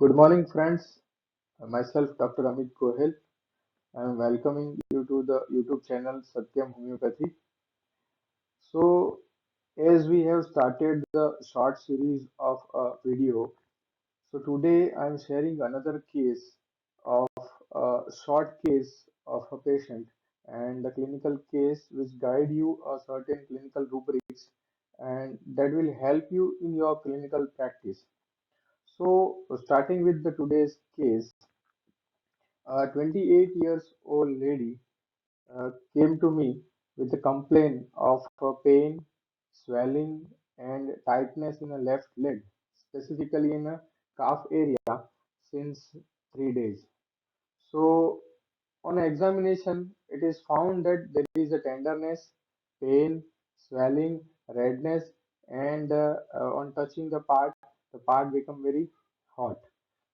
Good morning, friends. Myself, Dr. Amit Gohel. I am welcoming you to the YouTube channel Satyam Homeopathy. So, as we have started the short series of a video, so today I am sharing another case of a short case of a patient and the clinical case which guide you a certain clinical rubrics and that will help you in your clinical practice. So, starting with the today's case. A 28 years old lady came to me with a complaint of pain, swelling, and tightness in a left leg, specifically in a calf area, since 3 days. So, on examination, it is found that there is a tenderness, pain, swelling, redness, and on touching the part become very hot.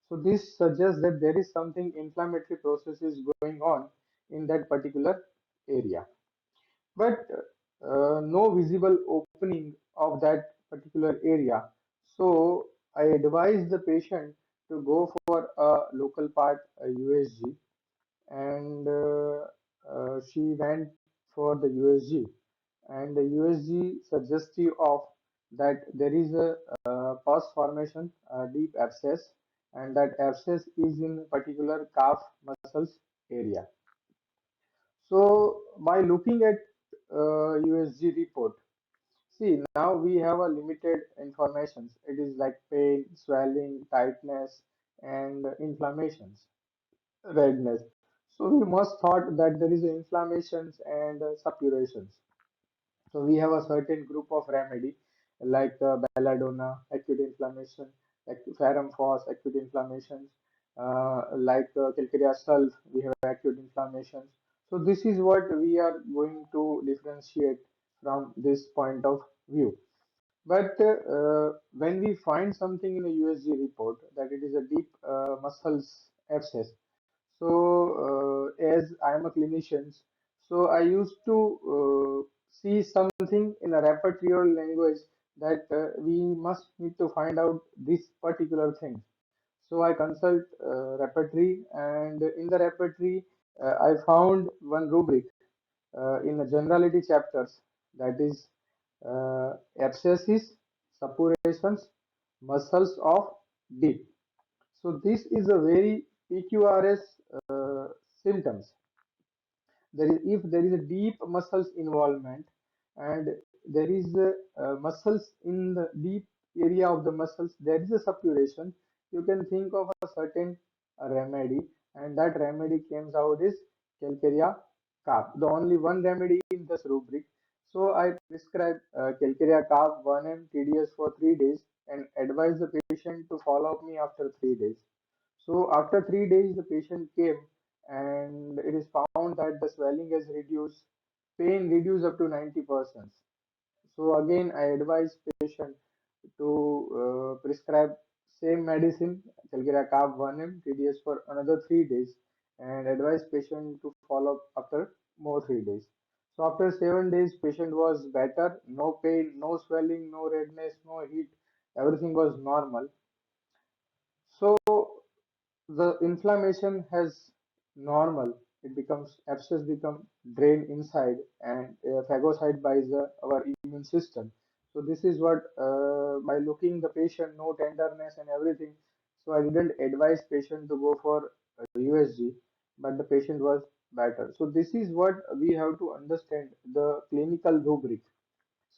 So this suggests that there is something inflammatory processes going on in that particular area, but no visible opening of that particular area. So I advise the patient to go for a local part, a USG, and she went for the USG, and the USG suggestive of that there is a pus formation, a deep abscess, and that abscess is in particular calf muscles area. So by looking at USG report, see now we have a limited information. It is like pain, swelling, tightness, and inflammations, redness. So we must thought that there is inflammations and suppurations. So we have a certain group of remedy like belladonna, acute inflammation, ferrum phos, acute inflammations, like calcarea sulf, we have acute inflammations. So this is what we are going to differentiate from this point of view. But when we find something in a USG report that it is a deep muscles abscess, so, as I am a clinician, so I used to see something in a repertoire language that we must need to find out this particular thing. So I consult repertory, and in the repertory, I found one rubric in the generality chapters, that is abscesses, suppurations, muscles of deep. So this is a very PQRS symptoms. If there is a deep muscles involvement and there is muscles in the deep area of the muscles, there is a suppuration. You can think of a certain remedy, and that remedy comes out is calcarea carb. The only one remedy in this rubric. So I prescribe calcarea carb 1 m TDS for 3 days and advise the patient to follow up me after 3 days. So after 3 days, the patient came and it is found that the swelling has reduced, pain reduced up to 90%. So again, I advise patient to prescribe same medicine, Chalgira Carb 1 m TDS for another 3 days, and advise patient to follow up after more 3 days. So after 7 days, patient was better, no pain, no swelling, no redness, no heat, everything was normal. So the inflammation has normal, it becomes abscess become drain inside and phagocyte by our immune system. So this is what by looking the patient no tenderness and everything, so I didn't advise patient to go for USG, but the patient was better. So this is what we have to understand the clinical rubric.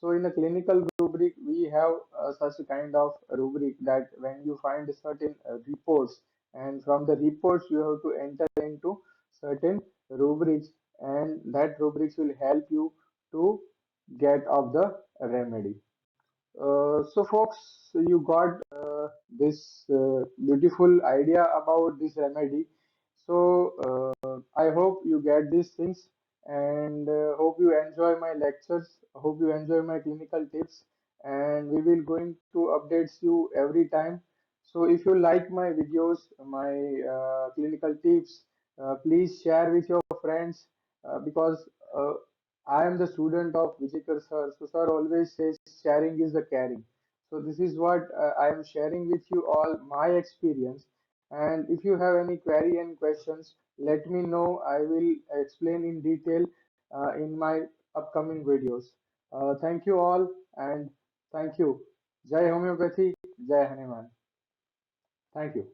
So in a clinical rubric, we have such a kind of rubric that when you find certain reports, and from the reports you have to enter into certain rubrics, and that rubrics will help you to get of the remedy. So folks, you got this beautiful idea about this remedy. So I hope you get these things and hope you enjoy my lectures. Hope you enjoy my clinical tips, and we will going to updates you every time. So if you like my videos, my clinical tips, please share with your friends because I am the student of Vijayakar sir. So sir always says sharing is the caring. So this is what I am sharing with you all my experience. And if you have any query and questions, let me know. I will explain in detail in my upcoming videos. Thank you all and thank you. Jai Homeopathy, Jai Hanuman. Thank you.